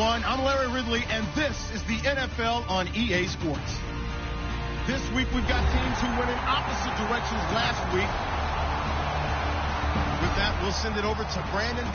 everyone. I'm Larry Ridley, and this is the NFL on EA Sports. This week, we've got teams who went in opposite directions last week. With that, we'll send it over to Brandon.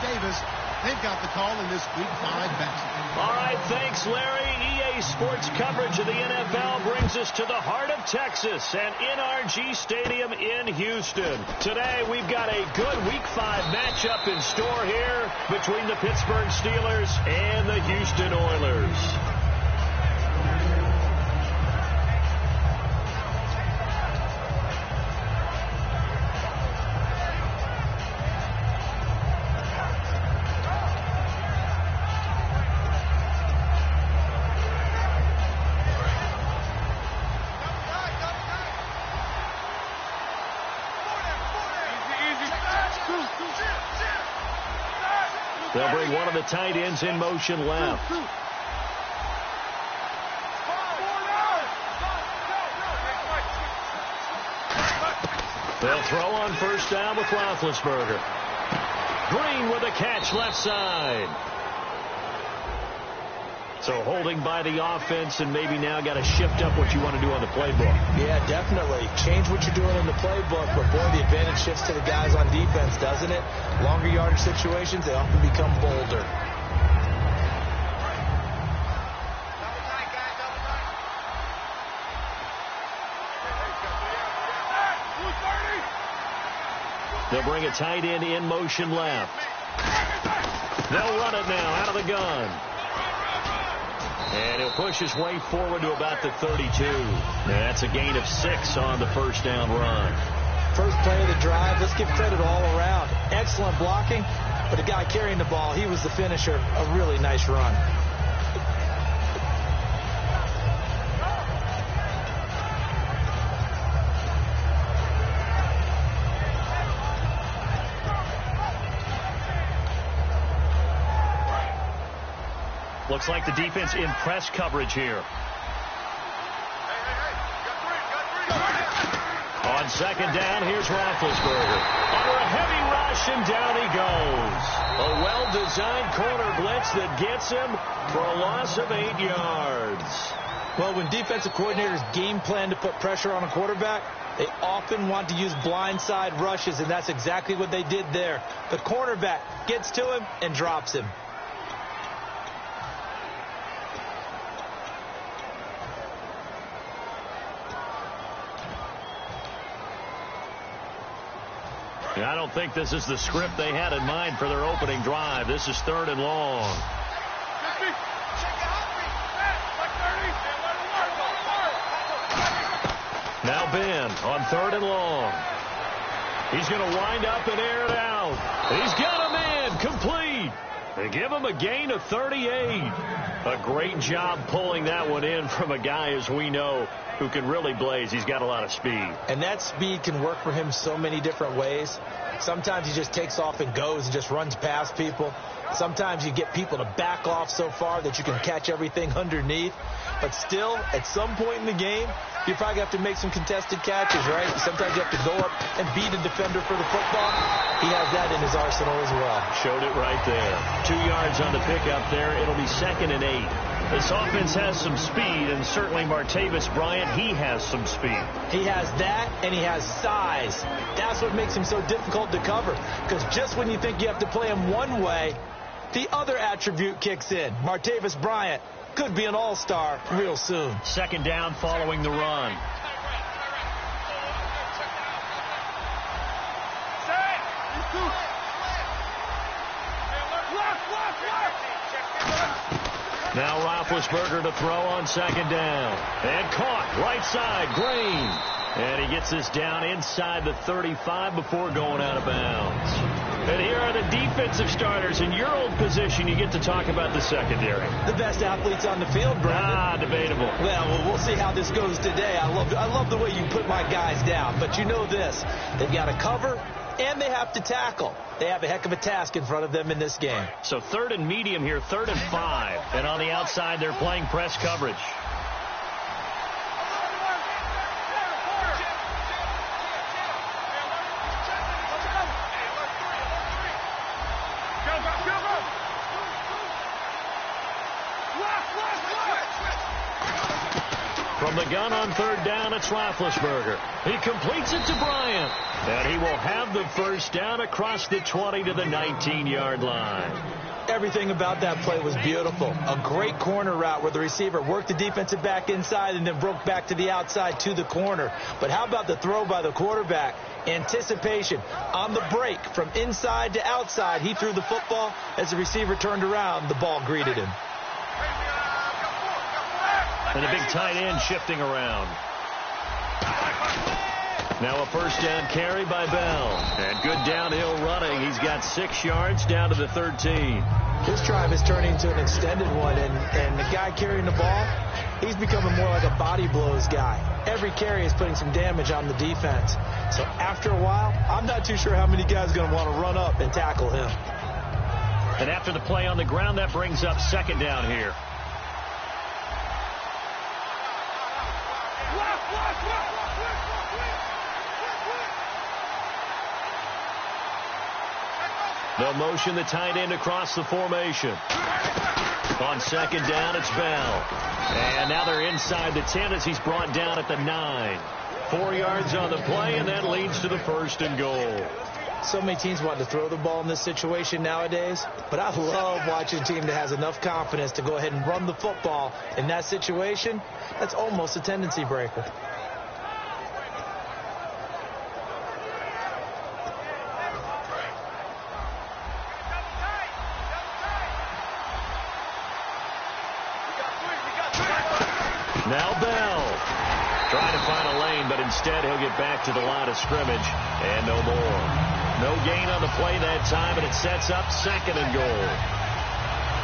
Davis, they've got the call in this Week 5 matchup. All right, thanks, Larry. EA Sports coverage of the NFL brings us to the heart of Texas and RTG Stadium in Houston. Today, we've got a good Week 5 matchup in store here between the Pittsburgh Steelers and the Houston Oilers. They'll bring one of the tight ends in motion left. They'll throw on first down with Roethlisberger. Green with a catch left side. So holding by the offense, and maybe now got to shift up what you want to do on the playbook. Yeah, definitely. Change what you're doing in the playbook, but boy, the advantage shifts to the guys on defense, doesn't it? Longer yardage situations, they often become bolder. They'll bring a tight end in motion left. They'll run it now out of the gun. And he'll push his way forward to about the 32. That's a gain of 6 on the first down run. First play of the drive, let's give credit all around. Excellent blocking, but the guy carrying the ball, he was the finisher. A really nice run. Looks like the defense in press coverage here. On second down, here's Roethlisberger. Under a heavy rush, and down he goes. A well-designed corner blitz that gets him for a loss of 8 yards. Well, when defensive coordinators game plan to put pressure on a quarterback, they often want to use blindside rushes, and that's exactly what they did there. The cornerback gets to him and drops him. I don't think this is the script they had in mind for their opening drive. This is 3rd and long. Now Ben on 3rd and long. He's going to wind up and air it out. He's got a man complete. They give him a gain of 38. A great job pulling that one in from a guy, as we know, who can really blaze. He's got a lot of speed. And that speed can work for him so many different ways. Sometimes he just takes off and goes and just runs past people. Sometimes you get people to back off so far that you can catch everything underneath. But still, at some point in the game, you probably have to make some contested catches, right? Sometimes you have to go up and beat a defender for the football. He has that in his arsenal as well. Showed it right there. 2 yards on the pickup there. It'll be 2nd and 8. This offense has some speed, and certainly Martavis Bryant, he has some speed. He has that, and he has size. That's what makes him so difficult to cover, because just when you think you have to play him one way, the other attribute kicks in. Martavis Bryant could be an all-star real soon. 2nd down following the run. Now Roethlisberger to throw on 2nd down. And caught right side, Green. And he gets this down inside the 35 before going out of bounds. And here are the defensive starters. In your old position, you get to talk about the secondary. The best athletes on the field, Brandon. Debatable. Well, we'll see how this goes today. I love the way you put my guys down. But you know this. They've got to cover, and they have to tackle. They have a heck of a task in front of them in this game. So 3rd and medium here, 3rd and 5. And on the outside, they're playing press coverage. From the gun on 3rd down, it's Roethlisberger. He completes it to Bryant. And he will have the first down across the 20 to the 19-yard line. Everything about that play was beautiful. A great corner route where the receiver worked the defensive back inside and then broke back to the outside to the corner. But how about the throw by the quarterback? Anticipation on the break from inside to outside. He threw the football. As the receiver turned around, the ball greeted him. And a big tight end shifting around. Now a first down carry by Bell. And good downhill running. He's got 6 yards down to the 13. This drive is turning into an extended one, and the guy carrying the ball, he's becoming more like a body blows guy. Every carry is putting some damage on the defense. So after a while, I'm not too sure how many guys are going to want to run up and tackle him. And after the play on the ground, that brings up 2nd down here. They'll motion the tight end across the formation. On 2nd down, it's Bell. And now they're inside the 10 as he's brought down at the 9. 4 yards on the play, and that leads to the 1st and goal. So many teams want to throw the ball in this situation nowadays, but I love watching a team that has enough confidence to go ahead and run the football. In that situation, that's almost a tendency breaker. Now Bell trying to find a lane, but instead he'll get back to the line of scrimmage and no more. No gain on the play that time, and it sets up 2nd and goal.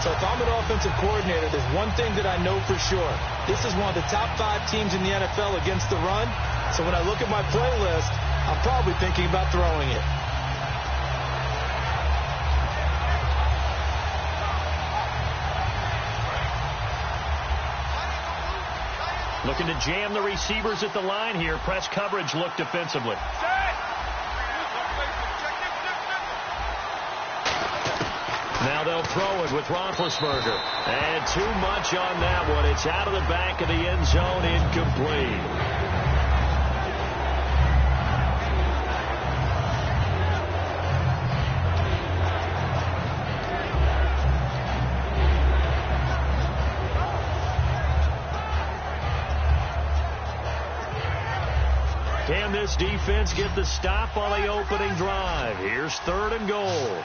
So if I'm an offensive coordinator, there's one thing that I know for sure. This is one of the top 5 teams in the NFL against the run. So when I look at my playlist, I'm probably thinking about throwing it. Looking to jam the receivers at the line here. Press coverage look defensively. Now they'll throw it with Roethlisberger. And too much on that one. It's out of the back of the end zone, incomplete. Can this defense get the stop on the opening drive? Here's 3rd and goal. Here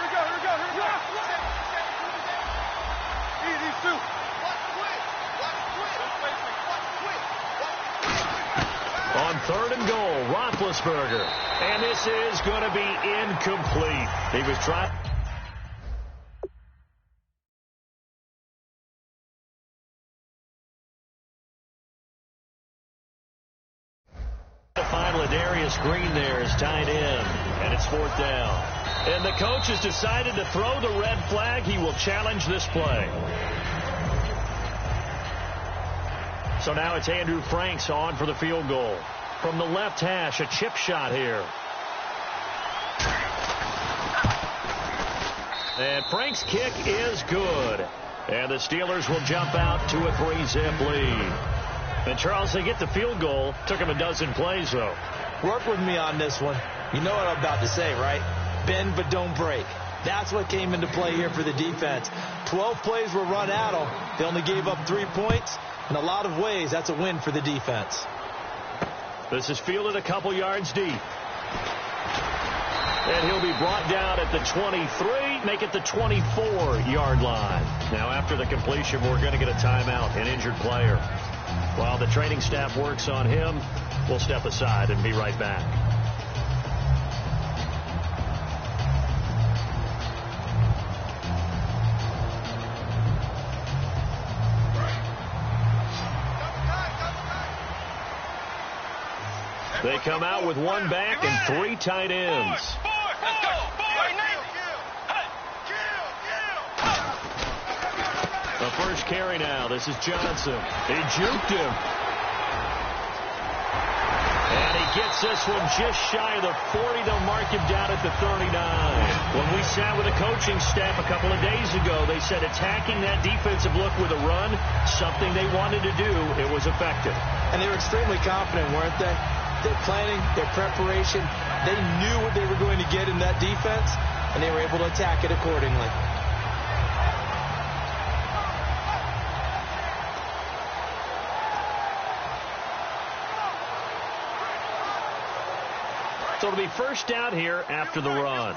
we go. Easy, two. On 3rd and goal, Roethlisberger. And this is going to be incomplete. He was trying to find Ladarius Green there as tight end. And it's 4th down. And the coach has decided to throw the red flag. He will challenge this play. So now it's Andrew Franks on for the field goal. From the left hash, a chip shot here. And Frank's kick is good. And the Steelers will jump out to a 3-zip lead. And Charles, they get the field goal. Took him a dozen plays, though. Work with me on this one. You know what I'm about to say, right? Bend but don't break. That's what came into play here for the defense. 12 plays were run at them. They only gave up 3 points. In a lot of ways, that's a win for the defense. This is fielded a couple yards deep. And he'll be brought down at the 23, make it the 24-yard line. Now, after the completion, we're going to get a timeout, an injured player. While the training staff works on him, we'll step aside and be right back. They come out with one back and 3 tight ends. The first carry now. This is Johnson. He juked him. And he gets this one just shy of the 40. They'll mark him down at the 39. When we sat with the coaching staff a couple of days ago, they said attacking that defensive look with a run, something they wanted to do, it was effective. And they were extremely confident, weren't they? Their planning, their preparation, they knew what they were going to get in that defense, and they were able to attack it accordingly. So it'll be first down here after the run.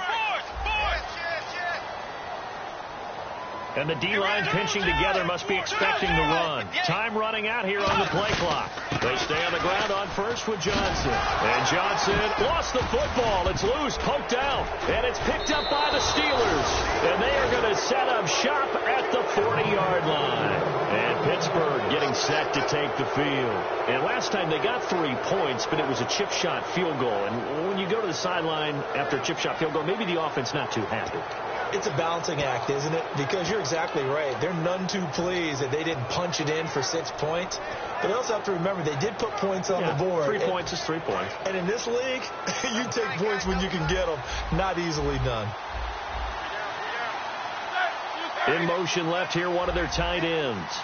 And the D-line pinching together must be expecting the run. Time running out here on the play clock. They stay on the ground on first with Johnson. And Johnson lost the football. It's loose, poked out. And it's picked up by the Steelers. And they are going to set up shop at the 40-yard line. And Pittsburgh getting set to take the field. And last time they got 3 points, but it was a chip shot field goal. And when you go to the sideline after a chip shot field goal, maybe the offense not too happy. It's a balancing act, isn't it? Because you're exactly right. They're none too pleased that they didn't punch it in for 6 points. But they also have to remember they did put points on the board. 3 points is 3 points. And in this league, you take points when you can get them. Not easily done. In motion left here, one of their tight ends.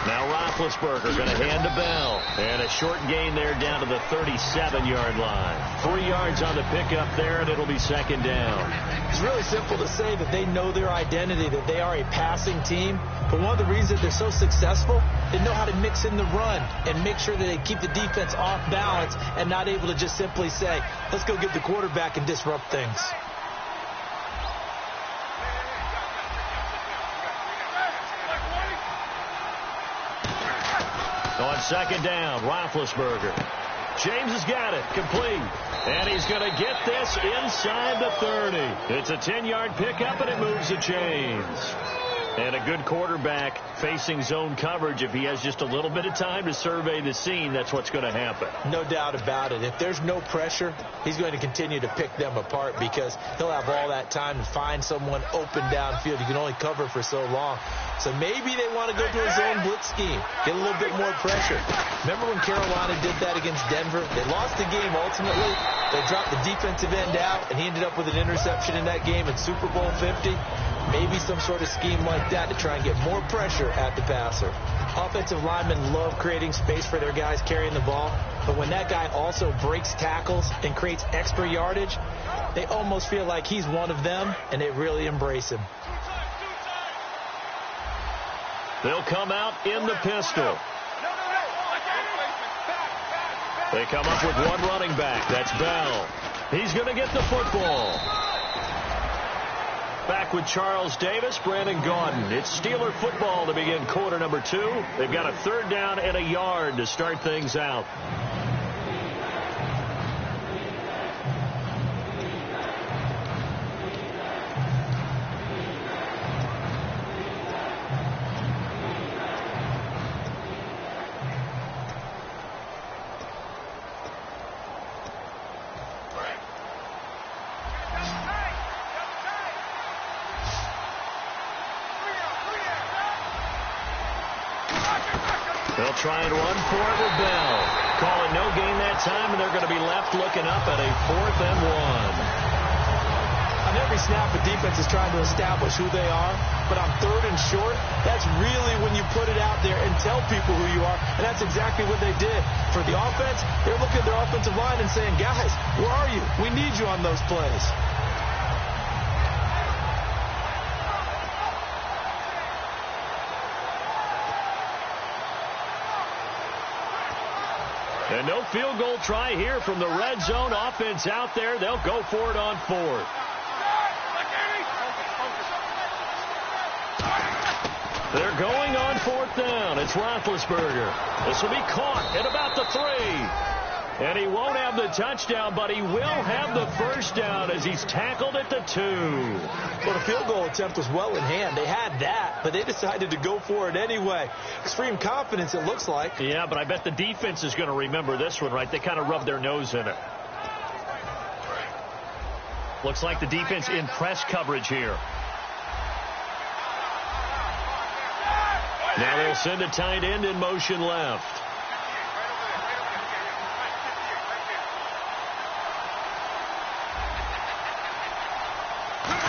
Now Roethlisberger going to hand to Bell. And a short gain there down to the 37-yard line. 3 yards on the pickup there, and it'll be second down. It's really simple to say that they know their identity, that they are a passing team. But one of the reasons they're so successful, they know how to mix in the run and make sure that they keep the defense off balance and not able to just simply say, let's go get the quarterback and disrupt things. On second down, Roethlisberger. James has got it, complete. And he's going to get this inside the 30. It's a 10-yard pickup, and it moves the chains. And a good quarterback facing zone coverage. If he has just a little bit of time to survey the scene, that's what's going to happen. No doubt about it. If there's no pressure, he's going to continue to pick them apart because he'll have all that time to find someone open downfield. You can only cover for so long. So maybe they want to go to a zone blitz scheme, get a little bit more pressure. Remember when Carolina did that against Denver? They lost the game ultimately. They dropped the defensive end out, and he ended up with an interception in that game in Super Bowl 50. Maybe some sort of scheme like that to try and get more pressure at the passer. Offensive linemen love creating space for their guys carrying the ball, but when that guy also breaks tackles and creates extra yardage, they almost feel like he's one of them, and they really embrace him. They'll come out in the pistol. They come up with one running back. That's Bell. He's going to get the football. Back with Charles Davis, Brandon Gaudin. It's Steeler football to begin quarter number 2. They've got a third down and a yard to start things out. They'll try and run for it with Bell. Call it no gain that time, and they're going to be left looking up at a 4th and 1. On every snap, the defense is trying to establish who they are, but on 3rd and short, that's really when you put it out there and tell people who you are, and that's exactly what they did. For the offense, they're looking at their offensive line and saying, guys, where are you? We need you on those plays. And no field goal try here from the red zone. Offense out there. They'll go for it on 4th. They're going on 4th down. It's Roethlisberger. This will be caught at about the 3. And he won't have the touchdown, but he will have the first down as he's tackled at the 2. Well, the field goal attempt was well in hand. They had that, but they decided to go for it anyway. Extreme confidence, it looks like. Yeah, but I bet the defense is going to remember this one, right? They kind of rubbed their nose in it. Looks like the defense in press coverage here. Now they'll send a tight end in motion left.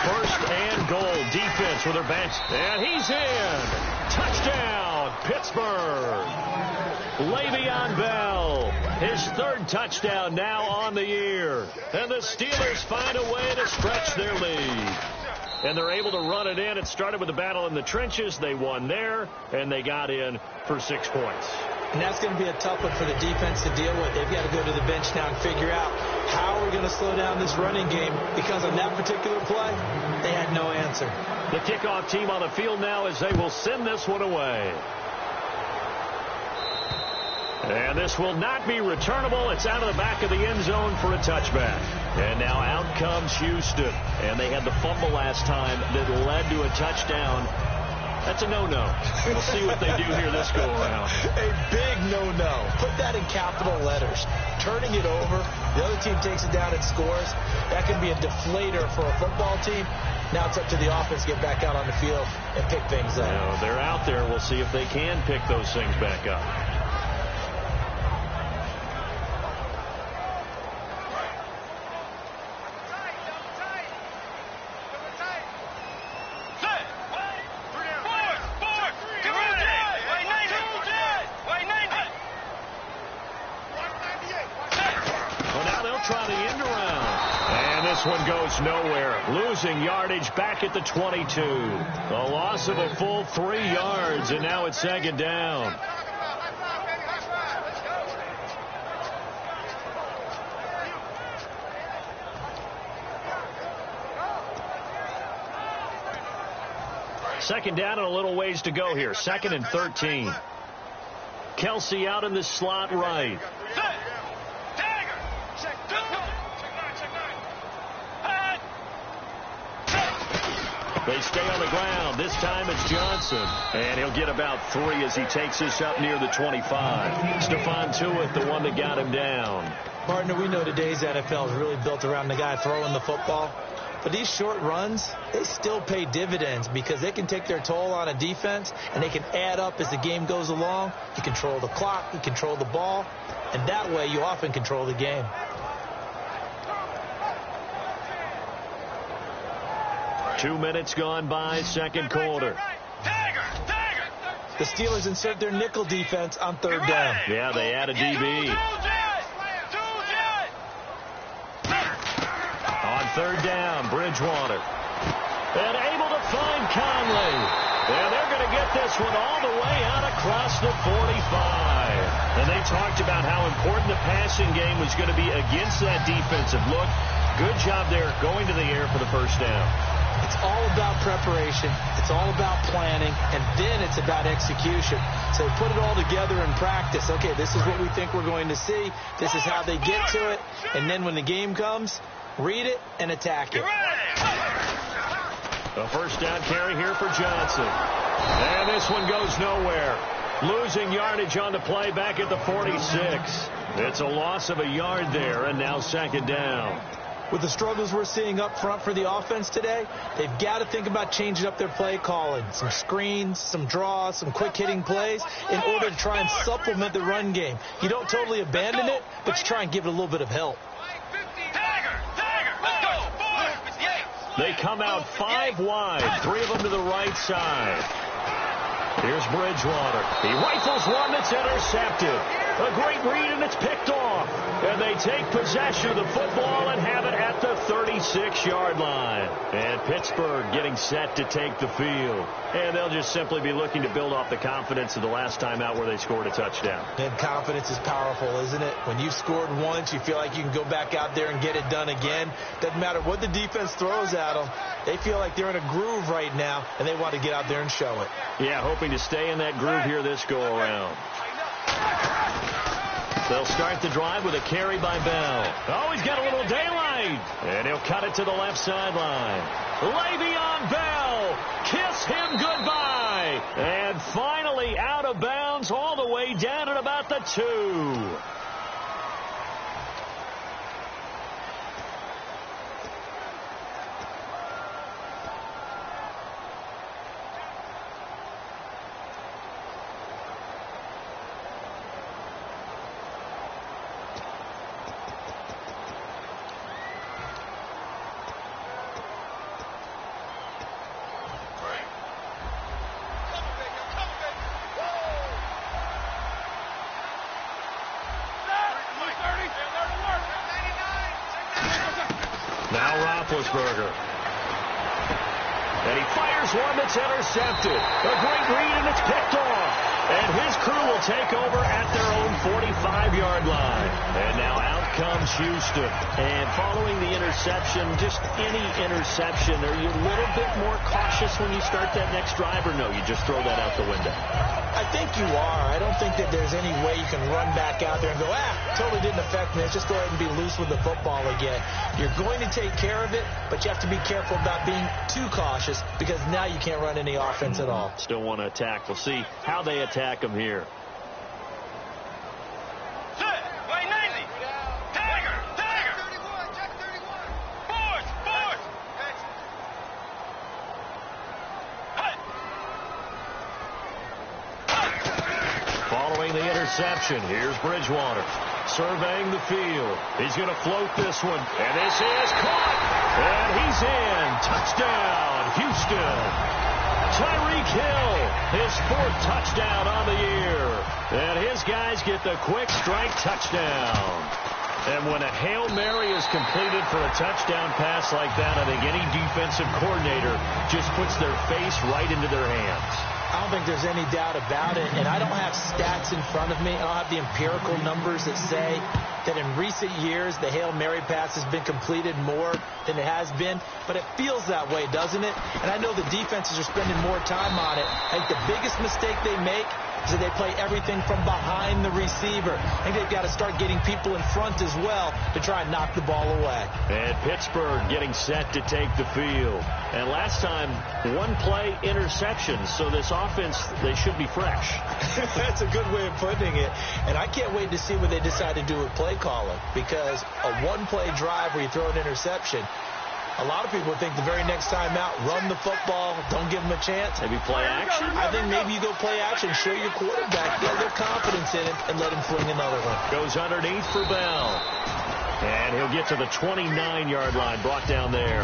First and goal, defense with their bench. And he's in. Touchdown, Pittsburgh. Le'Veon Bell, his 3rd touchdown now on the year. And the Steelers find a way to stretch their lead. And they're able to run it in. It started with a battle in the trenches. They won there, and they got in for 6 points. And that's going to be a tough one for the defense to deal with. They've got to go to the bench now and figure out how we're going to slow down this running game, because on that particular play, they had no answer. The kickoff team on the field now as they will send this one away. And this will not be returnable. It's out of the back of the end zone for a touchback. And now out comes Houston. And they had the fumble last time that led to a touchdown. That's a no-no. We'll see what they do here this go-around. A big no-no. Put that in capital letters. Turning it over, the other team takes it down and scores. That can be a deflator for a football team. Now it's up to the offense to get back out on the field and pick things up. Now, they're out there. We'll see if they can pick those things back up. This one goes nowhere. Losing yardage back at the 22. A loss of a full 3 yards, and now it's 2nd down. Second down and a little ways to go here. 2nd and 13. Kelsey out in the slot right. They stay on the ground. This time it's Johnson. And he'll get about 3 as he takes this up near the 25. Stephon Tuitt, the one that got him down. Partner, we know today's NFL is really built around the guy throwing the football. But these short runs, they still pay dividends because they can take their toll on a defense, and they can add up as the game goes along. You control the clock, you control the ball, and that way you often control the game. Two minutes gone by, second quarter. The Steelers insert their nickel defense on 3rd down. Yeah, they add a DB. On 3rd down, Bridgewater. And able to find Conley. And they're going to get this one all the way out across the 45. And they talked about how important the passing game was going to be against that defensive look. Good job there going to the air for the first down. It's all about preparation. It's all about planning. And then it's about execution. So put it all together in practice. Okay, this is what we think we're going to see. This is how they get to it. And then when the game comes, read it and attack it. A first down carry here for Johnson. And this one goes nowhere. Losing yardage on the play back at the 46. It's a loss of a yard there, and now second down. With the struggles we're seeing up front for the offense today, they've got to think about changing up their play calling. Some screens, some draws, some quick-hitting plays in order to try and supplement the run game. You don't totally abandon it, but you try and give it a little bit of help. They come out 5 wide, 3 of them to the right side. Here's Bridgewater. He rifles one that's intercepted. A great read, and it's picked off. And they take possession of the football and have it at the 36-yard line. And Pittsburgh getting set to take the field. And they'll just simply be looking to build off the confidence of the last time out where they scored a touchdown. And confidence is powerful, isn't it? When you've scored once, you feel like you can go back out there and get it done again. Doesn't matter what the defense throws at them. They feel like they're in a groove right now, and they want to get out there and show it. Yeah, hoping to stay in that groove here this go-around. They'll start the drive with a carry by Bell. Oh, he's got a little daylight. And he'll cut it to the left sideline. Le'Veon Bell, kiss him goodbye. And finally out of bounds all the way down at about the 2. Roethlisberger. And he fires one that's intercepted. A great read, and it's picked off. And his crew will take over at their own 45-yard line. And now out comes Houston. And following the interception, just any interception, are you a little bit more cautious when you start that next drive, or no, you just throw that out the window? I think you are. I don't think that there's any way you can run back out there and go, totally didn't affect me. Let's just go ahead and be loose with the football again. You're going to take care of it, but you have to be careful about being too cautious because now you can't run any offense at all. Still want to attack. We'll see how they attack them here. The interception. Here's Bridgewater surveying the field. He's going to float this one, and this is caught, and he's in. Touchdown, Houston. Tyreek Hill, his 4th touchdown on the year, and his guys get the quick strike touchdown. And when a Hail Mary is completed for a touchdown pass like that, I think any defensive coordinator just puts their face right into their hands. I don't think there's any doubt about it, and I don't have stats in front of me. I don't have the empirical numbers that say that in recent years the Hail Mary pass has been completed more than it has been, but it feels that way, doesn't it? And I know the defenses are spending more time on it. I think the biggest mistake they make is that they play everything from behind the receiver. I think they've got to start getting people in front as well to try and knock the ball away. And Pittsburgh getting set to take the field. And last time, 1-play interception, so this offense, they should be fresh. That's a good way of putting it. And I can't wait to see what they decide to do with play calling, because a 1-play drive where you throw an interception, a lot of people think the very next time out, run the football, don't give them a chance. Maybe play action? I think maybe you go play action, show your quarterback, get a little confidence in him, and let him fling another one. Goes underneath for Bell. And he'll get to the 29-yard line, brought down there.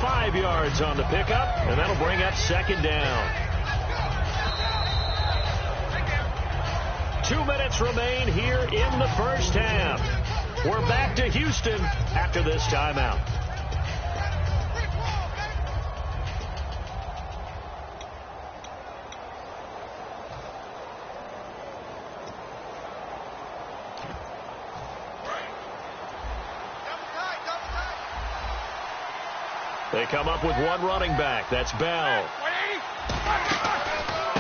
5 yards on the pickup, and that'll bring up 2nd down. 2 minutes remain here in the first half. We're back to Houston after this timeout. They come up with one running back. That's Bell.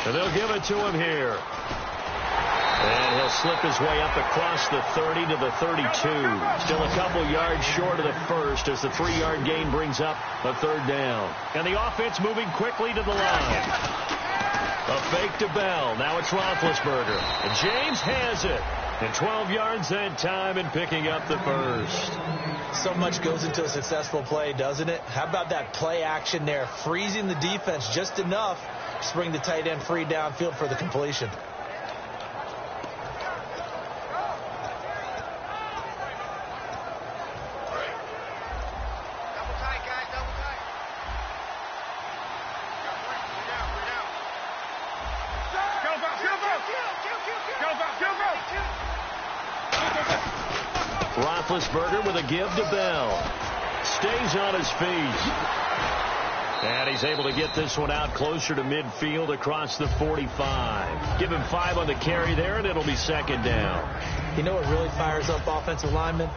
And they'll give it to him here. And he'll slip his way up across the 30 to the 32. Still a couple yards short of the first as the 3-yard gain brings up a 3rd down. And the offense moving quickly to the line. A fake to Bell. Now it's Roethlisberger. And James has it. And 12 yards that time and picking up the first. So much goes into a successful play, doesn't it? How about that play action there? Freezing the defense just enough to bring the tight end free downfield for the completion. Roethlisberger with a give to Bell. Stays on his feet. And he's able to get this one out closer to midfield across the 45. Give him 5 on the carry there, and it'll be 2nd down. You know what really fires up offensive linemen?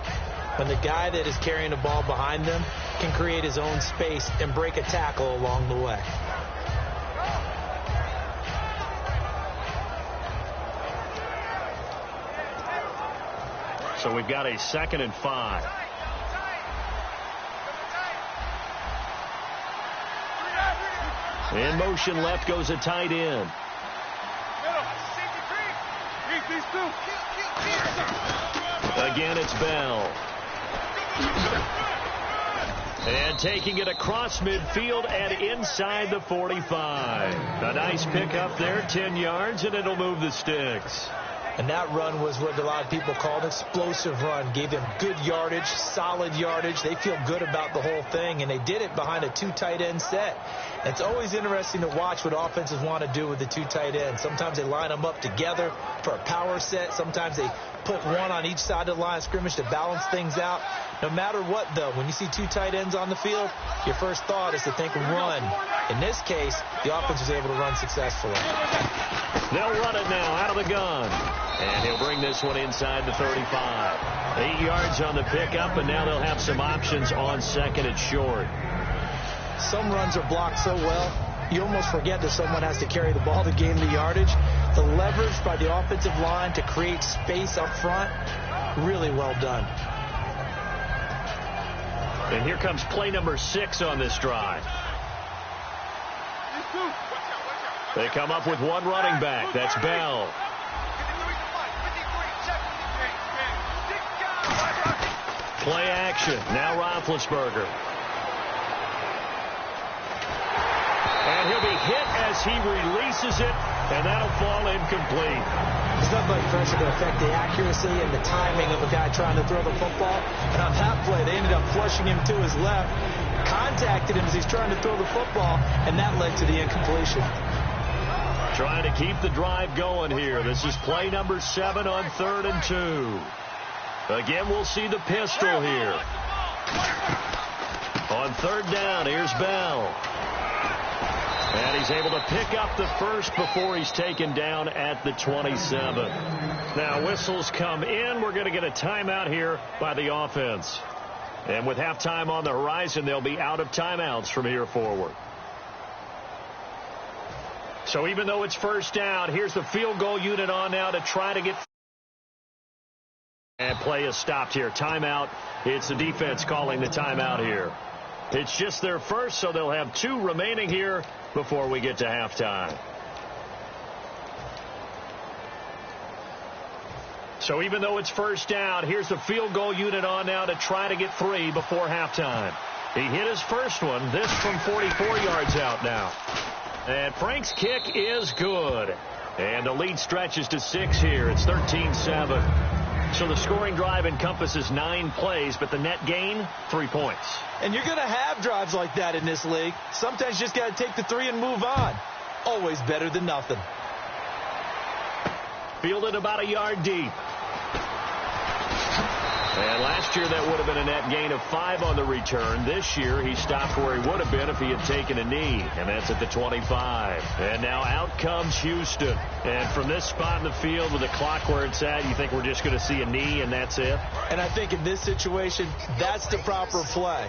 When the guy that is carrying the ball behind them can create his own space and break a tackle along the way. So we've got a 2nd and 5. In motion left goes a tight end. Again, it's Bell. And taking it across midfield and inside the 45. A nice pickup there, 10 yards, and it'll move the sticks. And that run was what a lot of people call an explosive run. Gave them good yardage, solid yardage. They feel good about the whole thing, and they did it behind a 2 tight end set. It's always interesting to watch what offenses want to do with the 2 tight ends. Sometimes they line them up together for a power set. Sometimes they put one on each side of the line of scrimmage to balance things out. No matter what, though, when you see 2 tight ends on the field, your first thought is to think run. In this case, the offense was able to run successfully. They'll run it now out of the gun. And he'll bring this one inside the 35. 8 yards on the pickup, and now they'll have some options on 2nd and short. Some runs are blocked so well, you almost forget that someone has to carry the ball to gain the yardage. The leverage by the offensive line to create space up front, really well done. And here comes play number 6 on this drive. They come up with one running back. That's Bell. Play action. Now Roethlisberger. And he'll be hit as he releases it, and that'll fall incomplete. There's nothing like pressure to affect the accuracy and the timing of a guy trying to throw the football. And on that play, they ended up flushing him to his left, contacted him as he's trying to throw the football, and that led to the incompletion. Trying to keep the drive going here. This is play number 7 on 3rd and 2. Again, we'll see the pistol here. On 3rd down, here's Bell. And he's able to pick up the first before he's taken down at the 27. Now, whistles come in. We're going to get a timeout here by the offense. And with halftime on the horizon, they'll be out of timeouts from here forward. So even though it's 1st down, here's the field goal unit on now to try to get... And play is stopped here. Timeout. It's the defense calling the timeout here. It's just their first, so they'll have 2 remaining here before we get to halftime. So even though it's 1st down, here's the field goal unit on now to try to get 3 before halftime. He hit his first one. This from 44 yards out now. And Frank's kick is good. And the lead stretches to 6 here. It's 13-7. So the scoring drive encompasses 9 plays, but the net gain, 3 points. And you're going to have drives like that in this league. Sometimes you just got to take the 3 and move on. Always better than nothing. Fielded about a yard deep. And last year that would have been a net gain of 5 on the return. This year he stopped where he would have been if he had taken a knee. And that's at the 25. And now out comes Houston. And from this spot in the field with the clock where it's at, you think we're just going to see a knee and that's it? And I think in this situation, that's the proper play.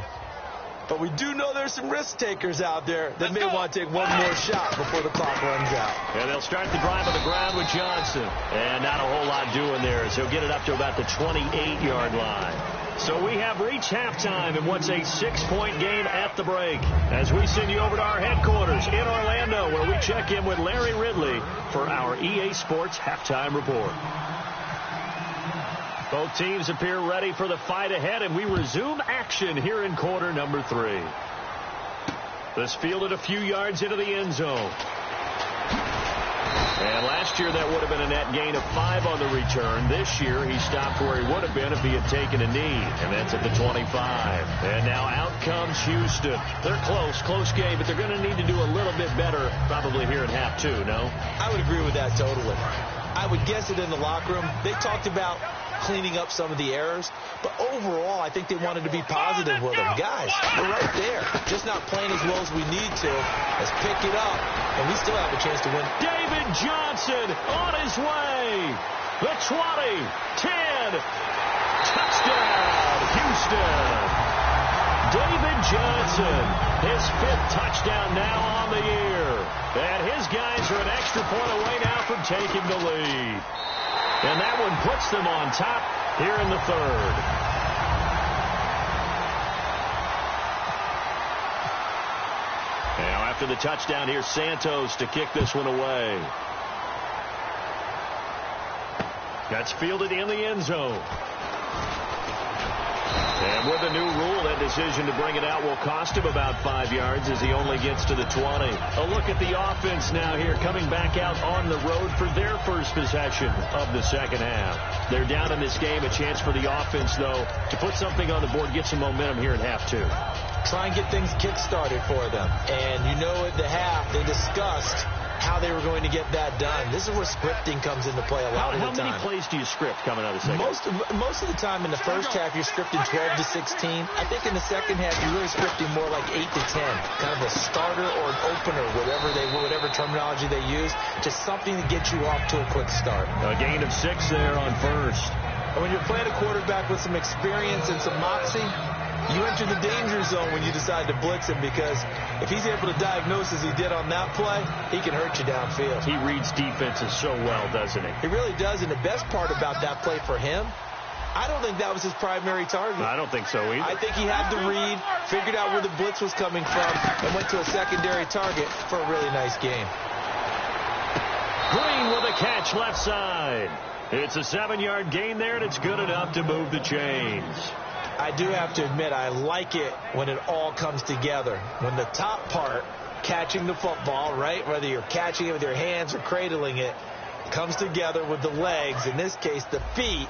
But we do know there's some risk takers out there that may want to take one more shot before the clock runs out. And they'll start the drive on the ground with Johnson. And not a whole lot doing there as he'll get it up to about the 28-yard line. So we have reached halftime in what's a 6-point game at the break. As we send you over to our headquarters in Orlando, where we check in with Larry Ridley for our EA Sports Halftime Report. Both teams appear ready for the fight ahead, and we resume action here in quarter number 3. This fielded a few yards into the end zone. And last year that would have been a net gain of 5 on the return. This year he stopped where he would have been if he had taken a knee, and that's at the 25. And now out comes Houston. They're close game, but they're going to need to do a little bit better probably here in half 2, no? I would agree with that totally. I would guess it in the locker room. They talked about cleaning up some of the errors, but overall I think they wanted to be positive with them. Guys, we're right there, just not playing as well as we need to. Let's pick it up, and we still have a chance to win. David Johnson on his way. The 20, 10, touchdown, Houston. David Johnson, his 5th touchdown now on the year. And his guys are an extra point away now from taking the lead. And that one puts them on top here in the third. Now after the touchdown, here's Santos to kick this one away. That's fielded in the end zone. And with a new rule, that decision to bring it out will cost him about 5 yards as he only gets to the 20. A look at the offense now here, coming back out on the road for their first possession of the second half. They're down in this game. A chance for the offense, though, to put something on the board, get some momentum here in half two. Try and get things kick-started for them. And you know at the half, they discussed how they were going to get that done. This is where scripting comes into play a lot of the time. How many plays do you script coming out of the second half? Most of the time in the first half, you're scripting 12 to 16. I think in the second half, you're really scripting more like 8 to 10. Kind of a starter or an opener, whatever terminology they use. Just something to get you off to a quick start. A gain of 6 there on first. And when you're playing a quarterback with some experience and some moxie, you enter the danger zone when you decide to blitz him, because if he's able to diagnose as he did on that play, he can hurt you downfield. He reads defenses so well, doesn't he? He really does, and the best part about that play for him, I don't think that was his primary target. I don't think so either. I think he had the read, figured out where the blitz was coming from, and went to a secondary target for a really nice game. Green with a catch left side. It's a 7-yard gain there, and it's good enough to move the chains. I do have to admit, I like it when it all comes together. When the top part, catching the football, right, whether you're catching it with your hands or cradling it, comes together with the legs, in this case the feet,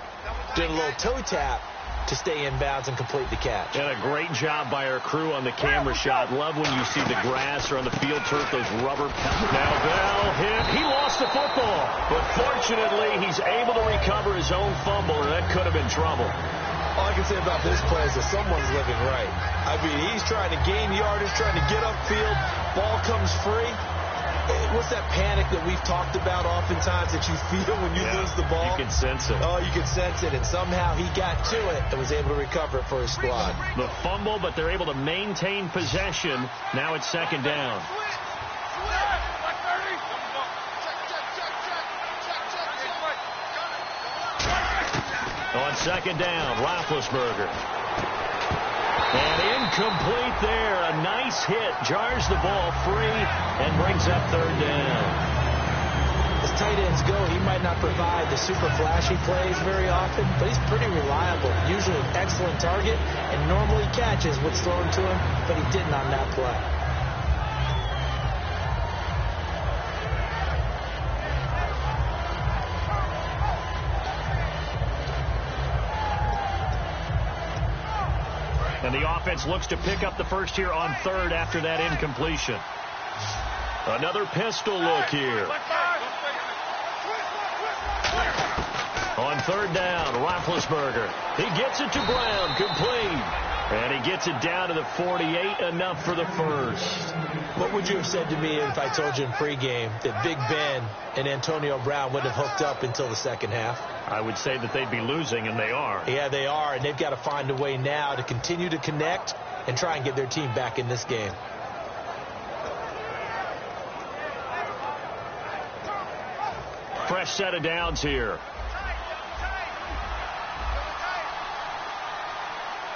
doing a little toe tap to stay in bounds and complete the catch. And a great job by our crew on the camera shot. Love when you see the grass or on the field turf, those rubber pellets. Now Bell hit. He lost the football, but fortunately he's able to recover his own fumble, and that could have been trouble. All I can say about this play is that someone's living right. I mean, he's trying to gain yardage, trying to get upfield. Ball comes free. What's that panic that we've talked about oftentimes that you feel when you lose the ball? You can sense it. Oh, you can sense it. And somehow he got to it and was able to recover it for his squad. The fumble, but they're able to maintain possession. Now it's second down. On second down, Roethlisberger. And incomplete there. A nice hit. Jars the ball free and brings up third down. As tight ends go, he might not provide the super flashy plays very often, but he's pretty reliable. Usually an excellent target and normally catches what's thrown to him, but he didn't on that play. And the offense looks to pick up the first here on third after that incompletion. Another pistol look here. On third down, Roethlisberger. He gets it to Brown, complete. And he gets it down to the 48, enough for the first. What would you have said to me if I told you in pregame that Big Ben and Antonio Brown wouldn't have hooked up until the second half? I would say that they'd be losing, and they are. Yeah, they are, and they've got to find a way now to continue to connect and try and get their team back in this game. Fresh set of downs here.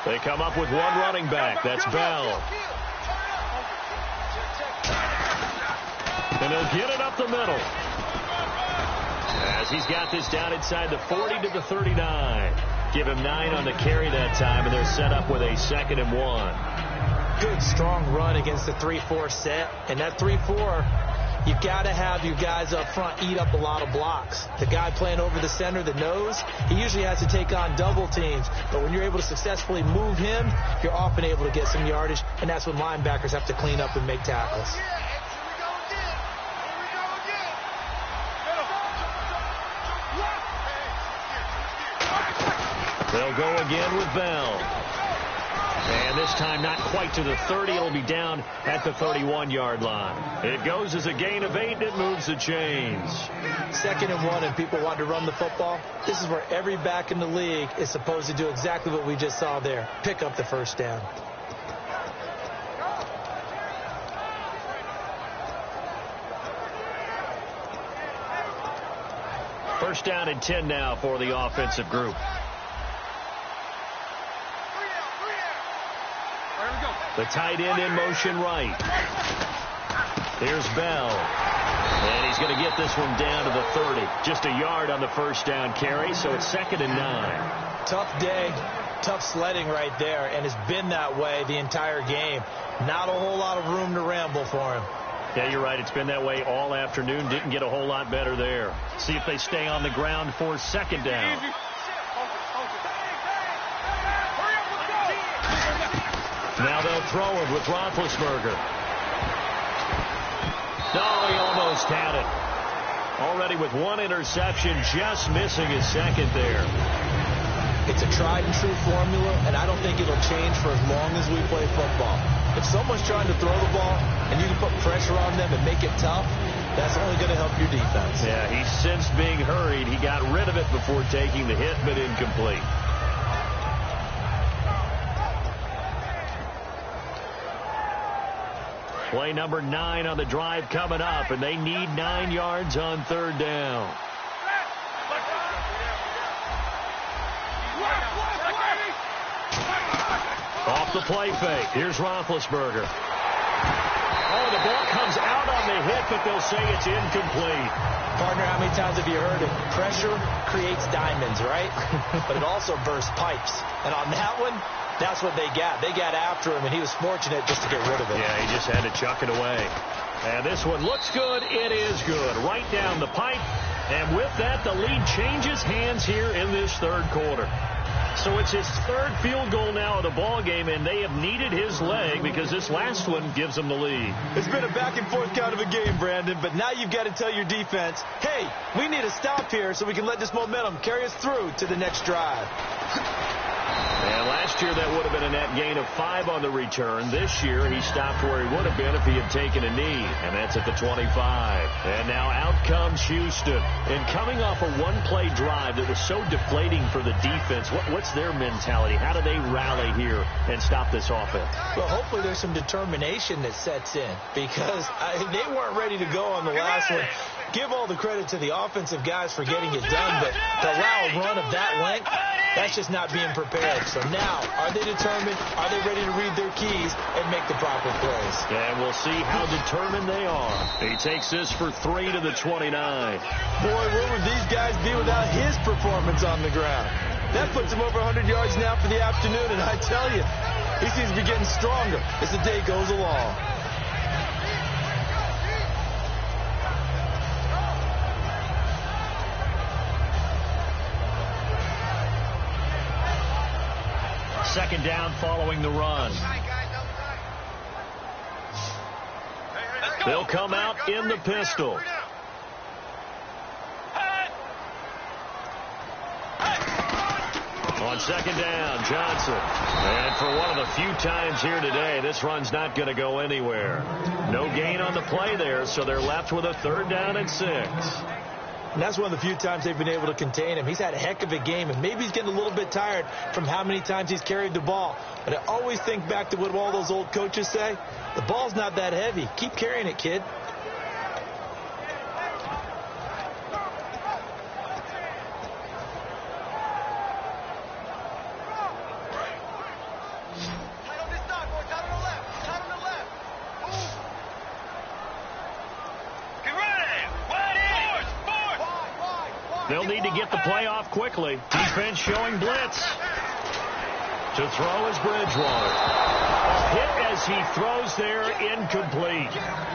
They come up with one running back. That's Bell. And he'll get it up the middle. As he's got this down inside the 40 to the 39. Give him 9 on the carry that time, and they're set up with a 2nd and 1. Good, strong run against the 3-4 set. And that 3-4, you've got to have your guys up front eat up a lot of blocks. The guy playing over the center, the nose, he usually has to take on double teams. But when you're able to successfully move him, you're often able to get some yardage, and that's when linebackers have to clean up and make tackles. They'll go again with Bell. And this time not quite to the 30. It'll be down at the 31-yard line. It goes as a gain of 8. It moves the chains. 2nd and 1, and people want to run the football. This is where every back in the league is supposed to do exactly what we just saw there. Pick up the first down. First down and 10 now for the offensive group. The tight end in motion right. Here's Bell. And he's going to get this one down to the 30. Just a yard on the first down carry, so it's 2nd and 9. Tough day, tough sledding right there, and it's been that way the entire game. Not a whole lot of room to ramble for him. Yeah, you're right. It's been that way all afternoon. Didn't get a whole lot better there. See if they stay on the ground for 2nd down. Now they'll throw it with Roethlisberger. No, he almost had it. Already with one interception, just missing his second there. It's a tried and true formula, and I don't think it'll change for as long as we play football. If someone's trying to throw the ball and you can put pressure on them and make it tough, that's only going to help your defense. Yeah, he sensed being hurried. He got rid of it before taking the hit, but incomplete. Play number 9 on the drive coming up, and they need 9 yards on 3rd down. Off the play fake. Here's Roethlisberger. Oh, the ball comes out on the hit, but they'll say it's incomplete. Partner, how many times have you heard it? Pressure creates diamonds, right? But it also bursts pipes. And on that one, that's what they got. They got after him, and he was fortunate just to get rid of it. Yeah, he just had to chuck it away. And this one looks good. It is good. Right down the pipe. And with that, the lead changes hands here in this 3rd quarter. So it's his 3rd field goal now of the ball game, and they have needed his leg because this last one gives them the lead. It's been a back-and-forth kind of a game, Brandon, but now you've got to tell your defense, hey, we need a stop here so we can let this momentum carry us through to the next drive. And last year that would have been a net gain of 5 on the return. This year he stopped where he would have been if he had taken a knee, and that's at the 25. And now out comes Houston. And coming off a one-play drive that was so deflating for the defense, what's their mentality? How do they rally here and stop this offense? Well, hopefully there's some determination that sets in because they weren't ready to go on the last one. Give all the credit to the offensive guys for getting it done, but to allow a run of that length, that's just not being prepared. So now, are they determined? Are they ready to read their keys and make the proper plays? And we'll see how determined they are. He takes this for 3 to the 29. Boy, where would these guys be without his performance on the ground? That puts him over 100 yards now for the afternoon, and I tell you, he seems to be getting stronger as the day goes along. Second down following the run. They'll come out in the pistol. On second down, Johnson. And for one of the few times here today, this run's not going to go anywhere. No gain on the play there, so they're left with a 3rd down and 6. And that's one of the few times they've been able to contain him. He's had a heck of a game, and maybe he's getting a little bit tired from how many times he's carried the ball. But I always think back to what all those old coaches say. The ball's not that heavy. Keep carrying it, kid. They'll need to get the play off quickly. Defense showing blitz. To throw is Bridgewater. Hit as he throws there, incomplete.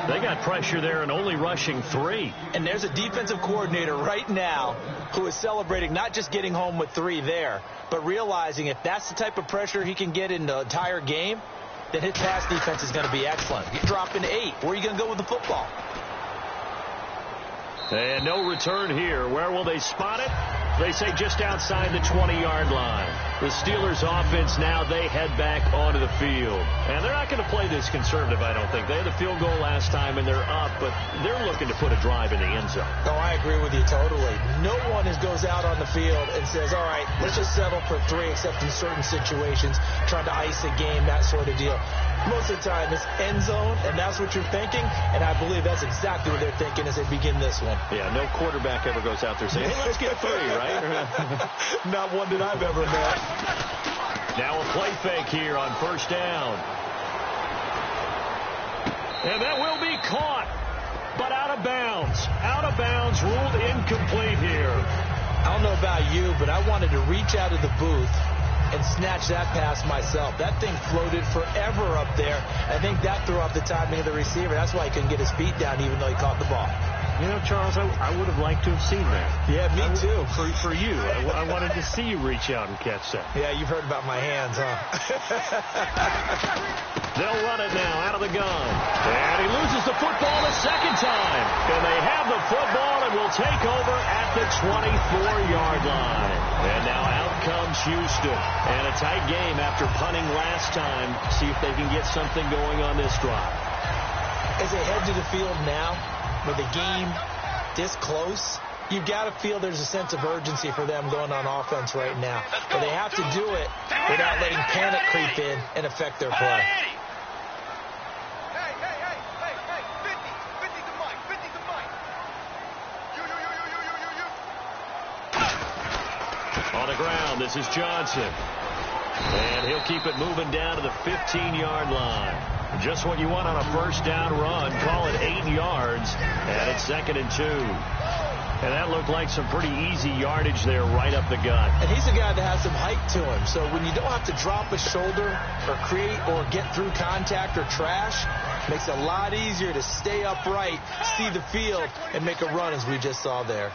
They got pressure there and only rushing 3. And there's a defensive coordinator right now who is celebrating not just getting home with 3 there, but realizing if that's the type of pressure he can get in the entire game, then his pass defense is going to be excellent. You're dropping 8. Where are you going to go with the football? And no return here. Where will they spot it? They say just outside the 20-yard line. The Steelers offense now, they head back onto the field. And they're not going to play this conservative, I don't think. They had a field goal last time, and they're up, but they're looking to put a drive in the end zone. No, I agree with you totally. No one goes out on the field and says, all right, let's just settle for 3, except in certain situations, trying to ice a game, that sort of deal. Most of the time, it's end zone, and that's what you're thinking, and I believe that's exactly what they're thinking as they begin this one. Yeah, no quarterback ever goes out there saying, hey, let's get 3, right? Not one that I've ever met. Now a play fake here on first down. And that will be caught, but out of bounds. Out of bounds, ruled incomplete here. I don't know about you, but I wanted to reach out of the booth and snatch that pass myself. That thing floated forever up there. I think that threw off the timing of the receiver. That's why he couldn't get his feet down even though he caught the ball. You know, Charles, I would have liked to have seen that. Yeah, me too. For you. I wanted to see you reach out and catch that. Yeah, you've heard about my hands, huh? They'll run it now out of the gun. And he loses the football a second time. And they have the football and will take over at the 24-yard line. And now out comes Houston. And a tight game after punting last time. See if they can get something going on this drive. As they head to the field now, with the game this close, you've got to feel there's a sense of urgency for them going on offense right now. But they have to do it without letting panic creep in and affect their play. On the ground, this is Johnson. And he'll keep it moving down to the 15-yard line. Just what you want on a first down run. Call it 8 yards. And it's 2nd and 2. And that looked like some pretty easy yardage there right up the gut. And he's a guy that has some height to him. So when you don't have to drop a shoulder or create or get through contact or trash, it makes it a lot easier to stay upright, see the field, and make a run as we just saw there.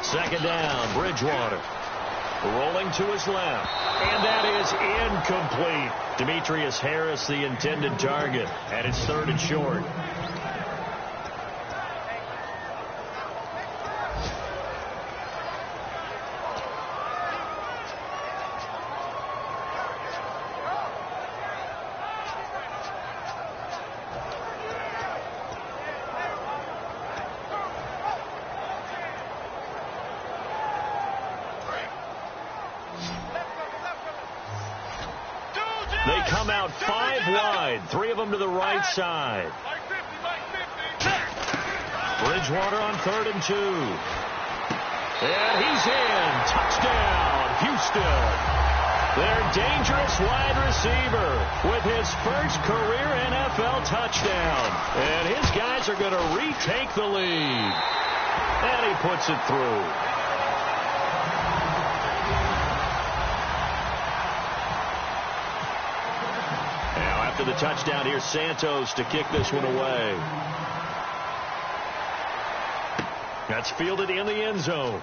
Second down, Bridgewater. Rolling to his left. And that is incomplete. Demetrius Harris, the intended target. And it's 3rd and short. They come out 5 wide, 3 of them to the right side. Bridgewater on 3rd and 2. And he's in. Touchdown, Houston. Their dangerous wide receiver with his first career NFL touchdown. And his guys are going to retake the lead. And he puts it through. After the touchdown, here's Santos to kick this one away. That's fielded in the end zone.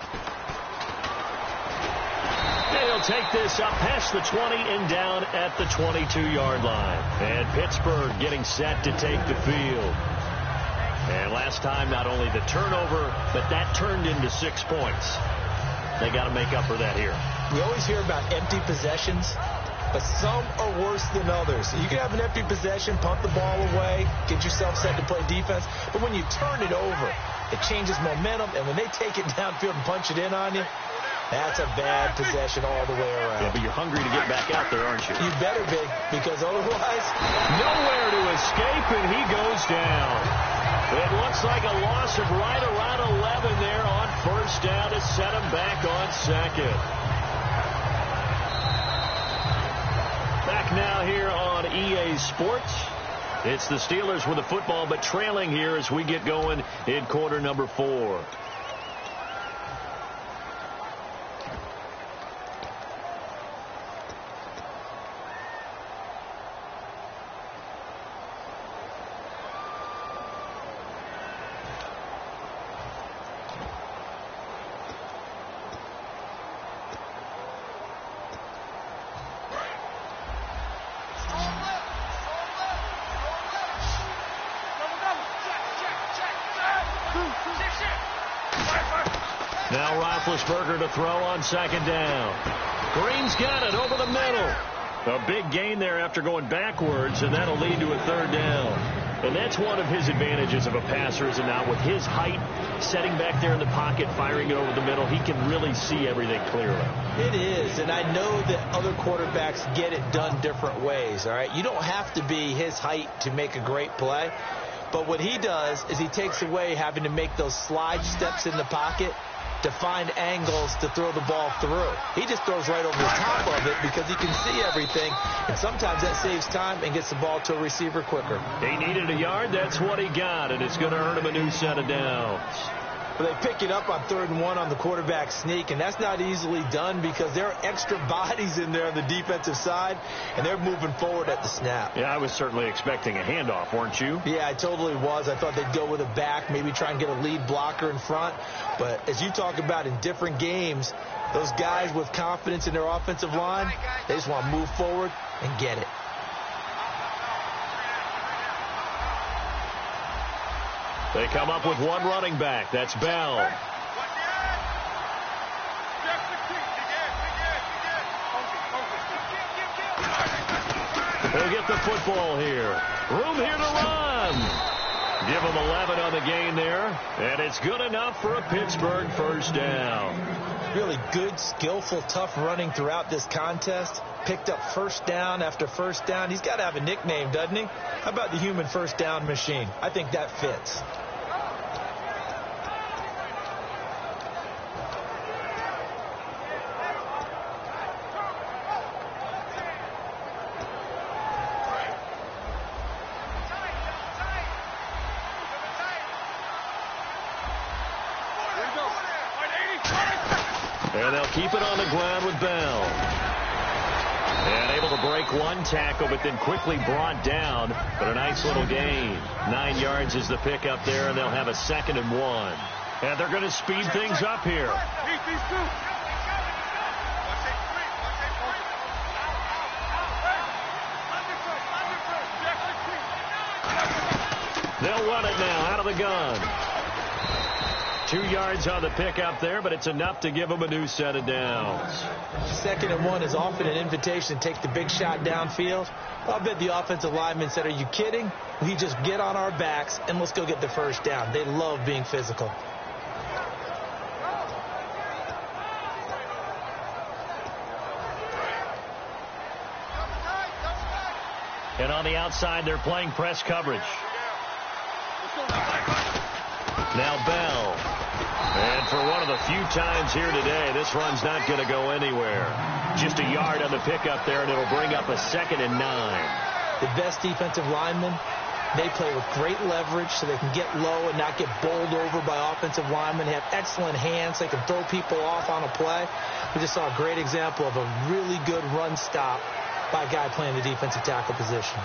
They'll take this up past the 20 and down at the 22-yard line. And Pittsburgh getting set to take the field. And last time, not only the turnover, but that turned into 6 points. They got to make up for that here. We always hear about empty possessions, but some are worse than others. You can have an empty possession, punt the ball away, get yourself set to play defense. But when you turn it over, it changes momentum. And when they take it downfield and punch it in on you, that's a bad possession all the way around. Yeah, but you're hungry to get back out there, aren't you? You better be, because otherwise, nowhere to escape, and he goes down. It looks like a loss of right around 11 there on first down to set him back on 2nd. Back now here on EA Sports. It's the Steelers with the football, but trailing here as we get going in quarter number 4. Now Roethlisberger to throw on 2nd down. Green's got it over the middle. A big gain there after going backwards, and that'll lead to a 3rd down. And that's one of his advantages of a passer, is it not? With his height, setting back there in the pocket, firing it over the middle, he can really see everything clearly. It is, and I know that other quarterbacks get it done different ways, all right? You don't have to be his height to make a great play. But what he does is he takes away having to make those slide steps in the pocket to find angles to throw the ball through. He just throws right over the top of it because he can see everything, and sometimes that saves time and gets the ball to a receiver quicker. He needed a yard. That's what he got, and it's going to earn him a new set of downs. But they pick it up on 3rd and 1 on the quarterback sneak, and that's not easily done because there are extra bodies in there on the defensive side, and they're moving forward at the snap. Yeah, I was certainly expecting a handoff, weren't you? Yeah, I totally was. I thought they'd go with a back, maybe try and get a lead blocker in front. But as you talk about in different games, those guys with confidence in their offensive line, they just want to move forward and get it. They come up with one running back. That's Bell. They'll get the football here. Room here to run. Give them 11 on the game there, and it's good enough for a Pittsburgh first down. Really good, skillful, tough running throughout this contest. Picked up first down after first down. He's got to have a nickname, doesn't he? How about the human first down machine? I think that fits. And they'll keep it on the ground with Bell. And able to break one tackle, but then quickly brought down. But a nice little gain. 9 yards is the pickup there, and they'll have a 2nd and 1. And they're going to speed things up here. They'll run it now out of the gun. 2 yards on the pickup there, but it's enough to give them a new set of downs. 2nd and 1 is often an invitation to take the big shot downfield. I bet the offensive lineman said, "Are you kidding? We just get on our backs and let's go get the first down." They love being physical. And on the outside, they're playing press coverage. Now Bell. And for one of the few times here today, this run's not going to go anywhere. Just a yard on the pickup there, and it'll bring up a 2nd and 9. The best defensive linemen, they play with great leverage so they can get low and not get bowled over by offensive linemen. They have excellent hands. They can throw people off on a play. We just saw a great example of a really good run stop by a guy playing the defensive tackle position.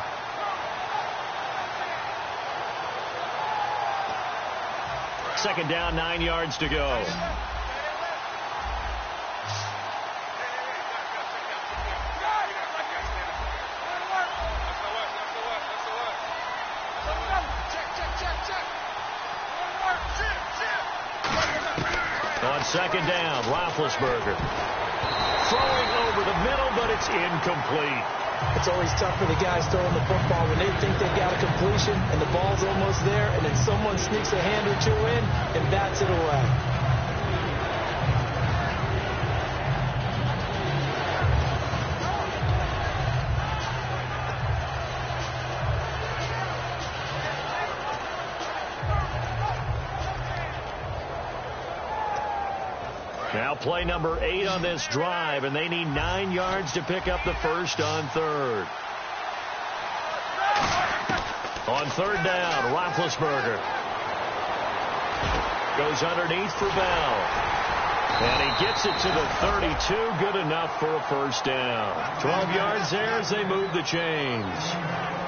Second down, 9 yards to go. On 2nd down, Roethlisberger. Throwing over the middle, but it's incomplete. It's always tough for the guys throwing the football when they think they've got a completion and the ball's almost there, and then someone sneaks a hand or two in and bats it away. Now play number 8 on this drive, and they need 9 yards to pick up the first on 3rd. On 3rd down, Roethlisberger goes underneath for Bell. And he gets it to the 32, good enough for a first down. 12 yards there as they move the chains.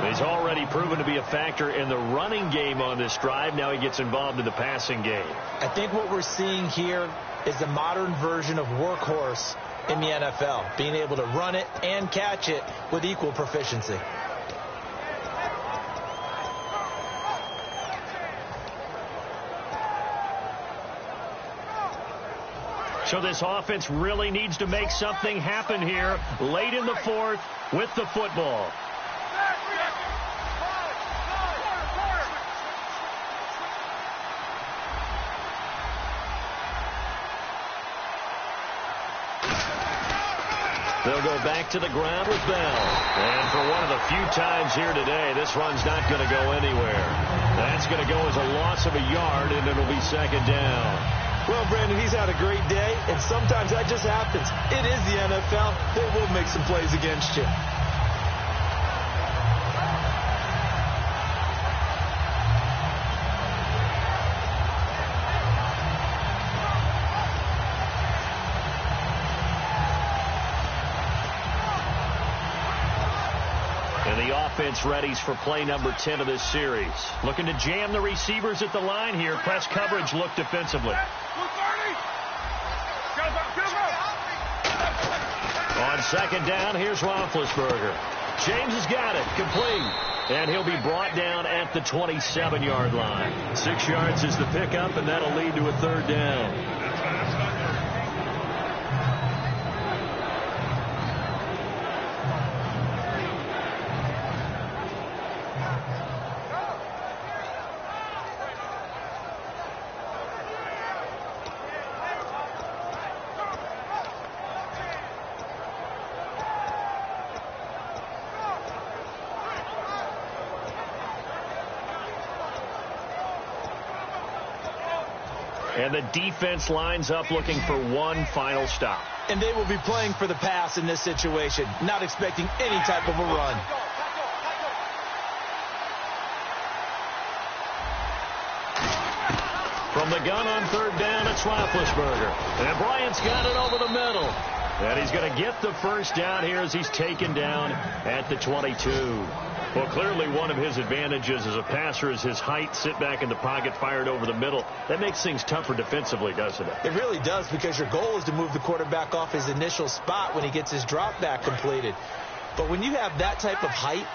He's already proven to be a factor in the running game on this drive. Now he gets involved in the passing game. I think what we're seeing here is the modern version of workhorse in the NFL, being able to run it and catch it with equal proficiency. So this offense really needs to make something happen here late in the 4th with the football. They'll go back to the ground with Bell. And for one of the few times here today, this run's not going to go anywhere. That's going to go as a loss of a yard, and it'll be second down. Well, Brandon, he's had a great day, and sometimes that just happens. It is the NFL. They will make some plays against you. Offense readies for play number 10 of this series. Looking to jam the receivers at the line here. Press coverage look defensively. On second down, here's Roethlisberger. James has got it. Complete. And he'll be brought down at the 27-yard line. 6 yards is the pickup, and that'll lead to a third down. And the defense lines up looking for one final stop. And they will be playing for the pass in this situation, not expecting any type of a run. From the gun on third down, it's Roethlisberger. And Bryant's got it over the middle. And he's going to get the first down here as he's taken down at the 22. Well, clearly one of his advantages as a passer is his height. Sit back in the pocket, fired over the middle. That makes things tougher defensively, doesn't it? It really does, because your goal is to move the quarterback off his initial spot when he gets his drop back completed. But when you have that type of height,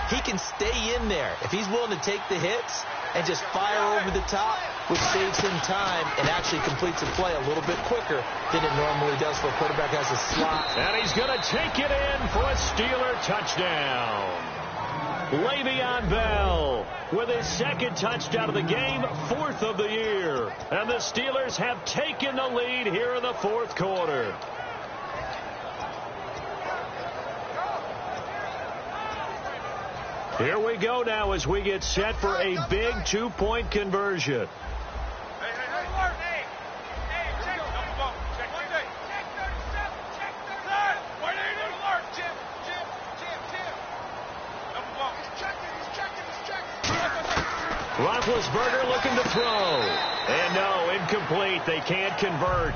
he can stay in there. If he's willing to take the hits and just fire over the top, which saves him time and actually completes a play a little bit quicker than it normally does for a quarterback as a slot. And he's going to take it in for a Steeler touchdown. Le'Veon Bell with his second touchdown of the game, 4th of the year. And the Steelers have taken the lead here in the 4th quarter. Here we go now as we get set for a big 2-point conversion. Roethlisberger looking to throw. And no, incomplete. They can't convert.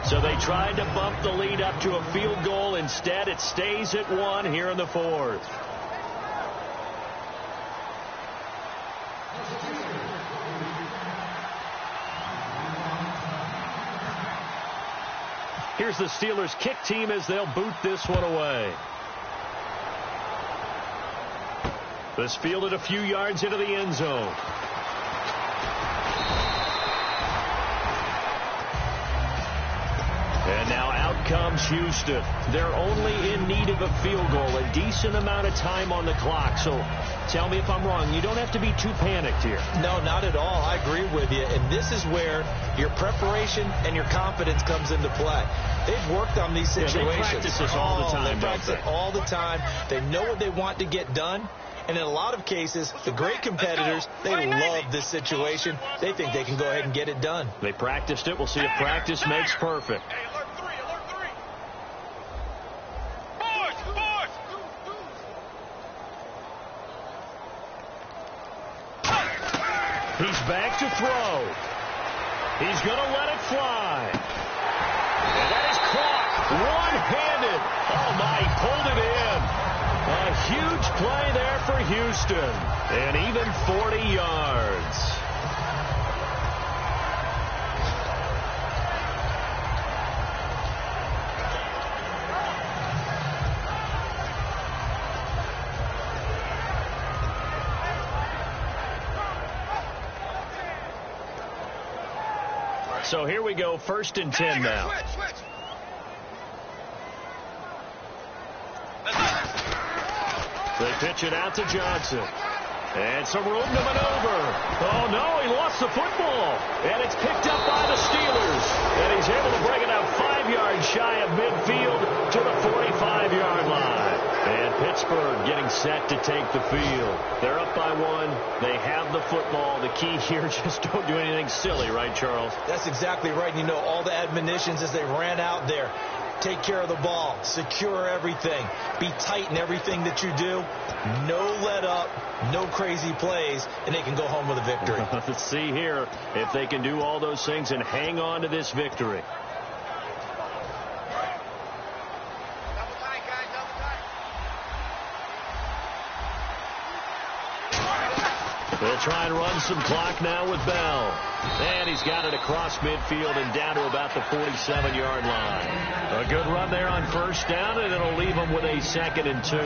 So they tried to bump the lead up to a field goal. Instead, it stays at 1 here in the 4th. Here's the Steelers kick team as they'll boot this one away. This fielded a few yards into the end zone. And now out comes Houston. They're only in need of a field goal, a decent amount of time on the clock. So tell me if I'm wrong. You don't have to be too panicked here. No, not at all. I agree with you. And this is where your preparation and your confidence comes into play. They've worked on these situations. They practice this all the time. They practice it all the time. They know what they want to get done. And in a lot of cases, the great competitors, they love this situation. They think they can go ahead and get it done. They practiced it. We'll see if practice makes perfect. He's back to throw. He's going to let it fly. And that is caught one-handed. Oh, my, he pulled it in. A huge play there for Houston. And even 40 yards. So here we go, 1st and 10 now. They pitch it out to Johnson. And some room to maneuver. Oh, no, he lost the football. And it's picked up by the Steelers. And he's able to bring it out 5 yards shy of midfield to the 45 Pittsburgh getting set to take the field. They're up by 1. They have the football. The key here, just don't do anything silly, right, Charles? That's exactly right. And you know, all the admonitions as they ran out there. Take care of the ball. Secure everything. Be tight in everything that you do. No let up. No crazy plays. And they can go home with a victory. Let's see here if they can do all those things and hang on to this victory. They'll try and run some clock now with Bell. And he's got it across midfield and down to about the 47-yard line. A good run there on first down, and it'll leave them with a 2nd and 2.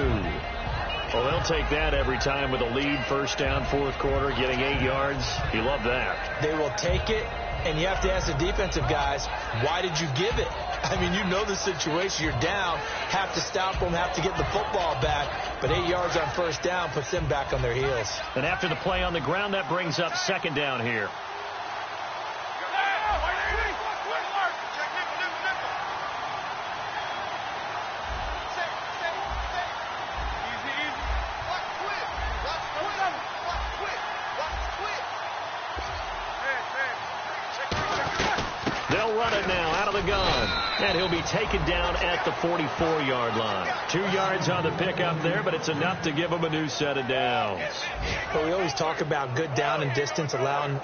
Well, they'll take that every time with a lead, first down, fourth quarter, getting 8 yards. You love that. They will take it, and you have to ask the defensive guys, why did you give it? I mean, you know the situation. You're down, have to stop them, have to get the football back. But 8 yards on first down puts them back on their heels. And after the play on the ground, that brings up 2nd down here. They'll run it now out of the gun. And he'll be taken down at the 44-yard line. 2 yards on the pickup there, but it's enough to give him a new set of downs. But we always talk about good down and distance, allowing